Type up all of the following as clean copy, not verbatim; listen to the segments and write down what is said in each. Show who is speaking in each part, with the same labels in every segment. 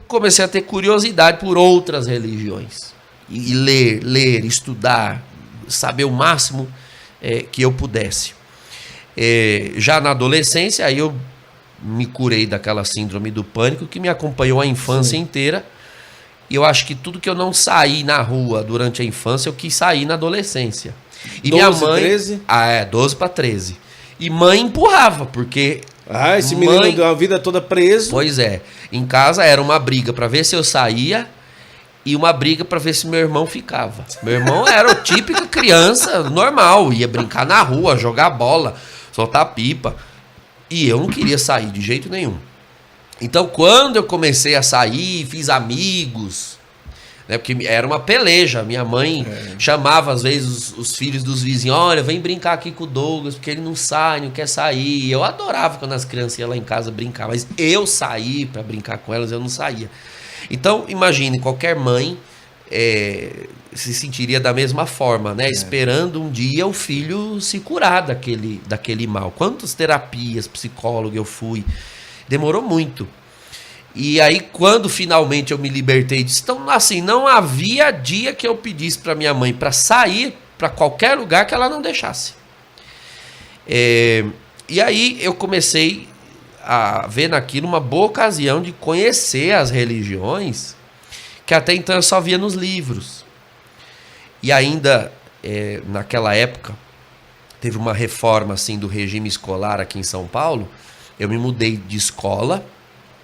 Speaker 1: comecei a ter curiosidade por outras religiões. E ler, estudar, saber o máximo que eu pudesse. Já na adolescência, aí eu me curei daquela síndrome do pânico que me acompanhou a infância inteira. E eu acho que tudo que eu não saí na rua durante a infância, eu quis sair na adolescência. E
Speaker 2: 12,
Speaker 1: minha mãe...
Speaker 2: 13?
Speaker 1: 12 para 13. E mãe empurrava, porque...
Speaker 2: esse menino deu a vida toda preso.
Speaker 1: Pois é. Em casa era uma briga para ver se eu saía e uma briga para ver se meu irmão ficava. Meu irmão era o típico criança normal, ia brincar na rua, jogar bola, soltar pipa. E eu não queria sair de jeito nenhum. Então, quando eu comecei a sair, fiz amigos, né, porque era uma peleja. Minha mãe chamava, às vezes, os filhos dos vizinhos. Olha, vem brincar aqui com o Douglas, porque ele não sai, não quer sair. Eu adorava quando as crianças iam lá em casa brincar, mas eu saí para brincar com elas, eu não saía. Então, imagine, qualquer mãe se sentiria da mesma forma, né? Esperando um dia o filho se curar daquele mal. Quantas terapias, psicólogo eu fui... Demorou muito. E aí, quando finalmente eu me libertei disso, então, assim, não havia dia que eu pedisse para minha mãe para sair para qualquer lugar que ela não deixasse. E aí eu comecei a ver naquilo uma boa ocasião de conhecer as religiões que até então eu só via nos livros. E ainda, naquela época, teve uma reforma assim, do regime escolar aqui em São Paulo. Eu me mudei de escola,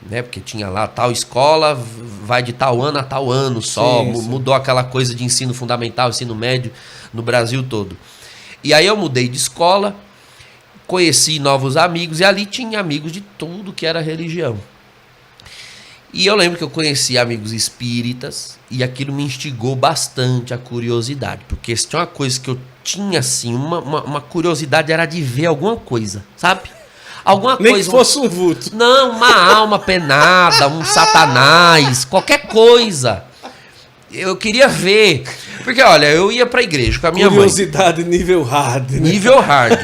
Speaker 1: né? Porque tinha lá tal escola, vai de tal ano a tal ano só. Sim. Mudou aquela coisa de ensino fundamental, ensino médio no Brasil todo. E aí eu mudei de escola, conheci novos amigos, e ali tinha amigos de tudo que era religião. E eu lembro que eu conheci amigos espíritas, e aquilo me instigou bastante a curiosidade. Porque se tinha uma coisa que eu tinha, assim, uma curiosidade, era de ver alguma coisa, sabe? Alguma
Speaker 2: Nem
Speaker 1: coisa,
Speaker 2: que fosse um vulto.
Speaker 1: Não, uma alma penada, um satanás, qualquer coisa. Eu queria ver. Porque, olha, eu ia pra igreja com a minha
Speaker 2: Curiosidade mãe. Nível hard. Né?
Speaker 1: Nível hard.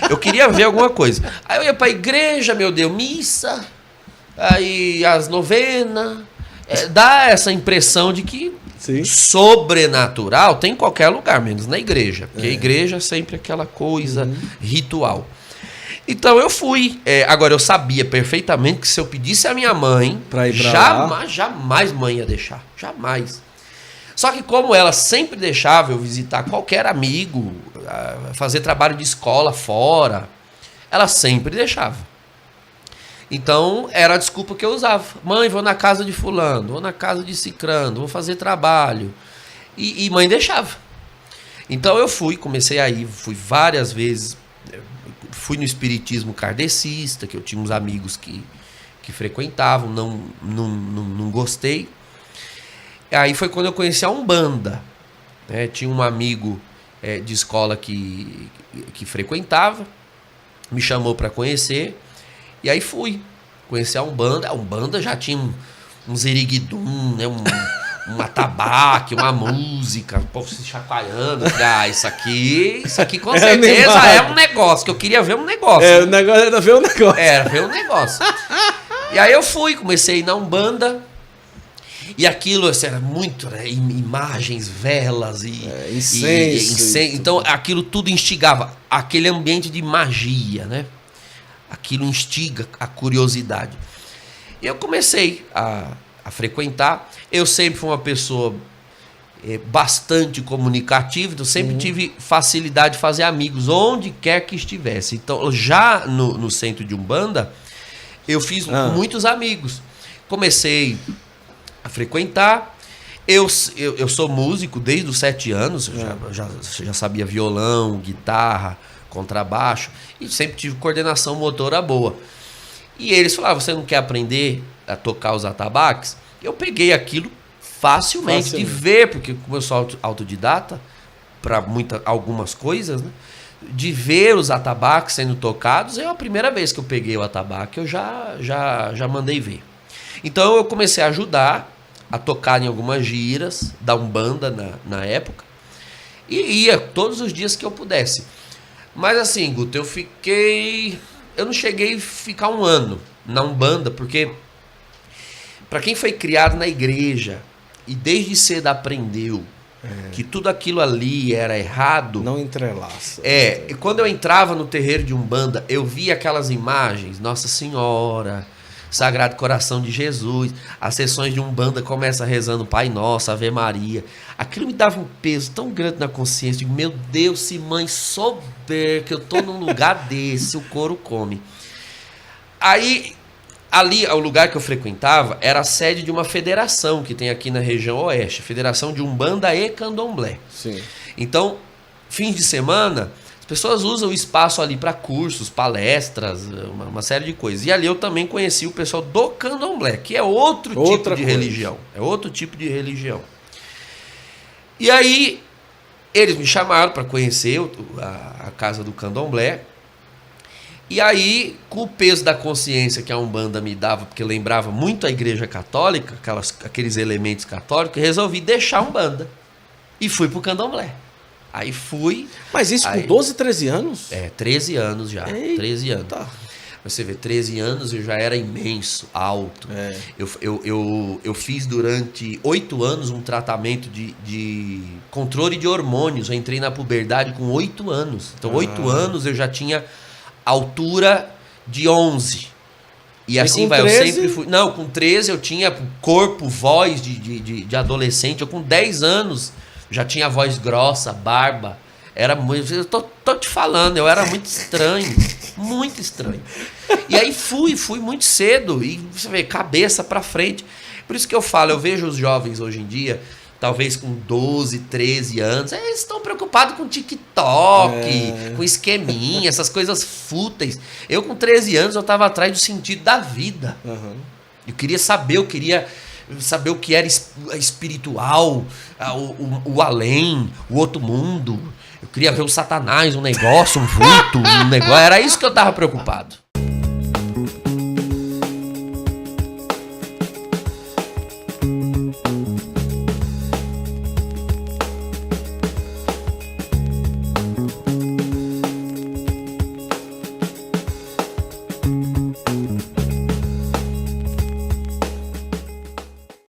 Speaker 1: Eu queria ver alguma coisa. Aí eu ia pra igreja, meu Deus, missa, aí as novenas. Dá essa impressão de que sobrenatural tem em qualquer lugar, menos na igreja. Porque a igreja é sempre aquela coisa ritual. Então eu fui. Agora eu sabia perfeitamente que se eu pedisse a minha mãe, jamais mãe ia deixar. Jamais. Só que como ela sempre deixava eu visitar qualquer amigo, fazer trabalho de escola fora, ela sempre deixava. Então era a desculpa que eu usava. Mãe, vou na casa de fulano, vou na casa de cicrano, vou fazer trabalho. E mãe deixava. Então eu comecei a ir, fui várias vezes. Fui no espiritismo kardecista, que eu tinha uns amigos que frequentavam, não gostei. Aí foi quando eu conheci a Umbanda. Né? Tinha um amigo de escola que frequentava, me chamou para conhecer, e aí fui conhecer a Umbanda. A Umbanda já tinha um ziriguidum, né? Um atabaque, uma música, o povo se chacoalhando. Isso aqui com certeza é um negócio, que eu queria ver um negócio.
Speaker 2: O negócio era ver um negócio.
Speaker 1: Era ver um negócio. E aí eu comecei a ir na Umbanda, e aquilo assim, era muito, né, imagens, velas e incenso. Então aquilo tudo instigava, aquele ambiente de magia, né? Aquilo instiga a curiosidade. E eu comecei a frequentar. Eu sempre fui uma pessoa bastante comunicativa, então sempre tive facilidade de fazer amigos onde quer que estivesse. Então, já no centro de Umbanda, eu fiz muitos amigos. Comecei a frequentar. Eu sou músico desde os 7 anos, já sabia violão, guitarra, contrabaixo, e sempre tive coordenação motora boa. E eles falavam, você não quer aprender a tocar os atabaques? Eu peguei aquilo facilmente de ver, porque como eu sou autodidata para algumas coisas, né? De ver os atabaques sendo tocados, é a primeira vez que eu peguei o atabaque, eu já mandei ver. Então eu comecei a ajudar a tocar em algumas giras da Umbanda na época, e ia todos os dias que eu pudesse. Mas assim, Guto, eu não cheguei a ficar 1 ano na Umbanda, porque Para quem foi criado na igreja e desde cedo aprendeu que tudo aquilo ali era errado...
Speaker 2: Não entrelaça.
Speaker 1: E quando eu entrava no terreiro de Umbanda, eu via aquelas imagens, Nossa Senhora, Sagrado Coração de Jesus, as sessões de Umbanda começam rezando Pai Nosso, Ave Maria. Aquilo me dava um peso tão grande na consciência, de meu Deus, se mãe souber que eu tô num lugar desse, o couro come. Aí... Ali, o lugar que eu frequentava era a sede de uma federação que tem aqui na região oeste, Federação de Umbanda e Candomblé.
Speaker 2: Sim.
Speaker 1: Então, fins de semana, as pessoas usam o espaço ali para cursos, palestras, uma série de coisas. E ali eu também conheci o pessoal do Candomblé, que é outro tipo de religião. É outro tipo de religião. E aí, eles me chamaram para conhecer a casa do Candomblé. E aí, com o peso da consciência que a Umbanda me dava, porque lembrava muito a Igreja Católica, aqueles elementos católicos, resolvi deixar a Umbanda. E fui pro Candomblé. Aí fui...
Speaker 2: Mas isso com 12, 13 anos?
Speaker 1: 13 anos já.
Speaker 2: Eita.
Speaker 1: 13 anos. Você vê, 13 anos eu já era imenso, alto. Eu fiz durante 8 anos um tratamento de controle de hormônios. Eu entrei na puberdade com 8 anos. Então, 8 anos eu já tinha... altura de 11. E assim vai, 13? Eu sempre fui... Não, com 13 eu tinha corpo, voz de adolescente. Eu com 10 anos já tinha voz grossa, barba. Era muito... Eu tô te falando, eu era muito estranho. Muito estranho. E aí fui muito cedo. E você vê, cabeça pra frente. Por isso que eu falo, eu vejo os jovens hoje em dia... Talvez com 12, 13 anos, eles estão preocupados com TikTok, com esqueminha, essas coisas fúteis. Eu com 13 anos, eu estava atrás do sentido da vida. Eu queria saber o que era espiritual, o além, o outro mundo. Eu queria ver o Satanás, um negócio, um vulto, um negócio. Era isso que eu estava preocupado.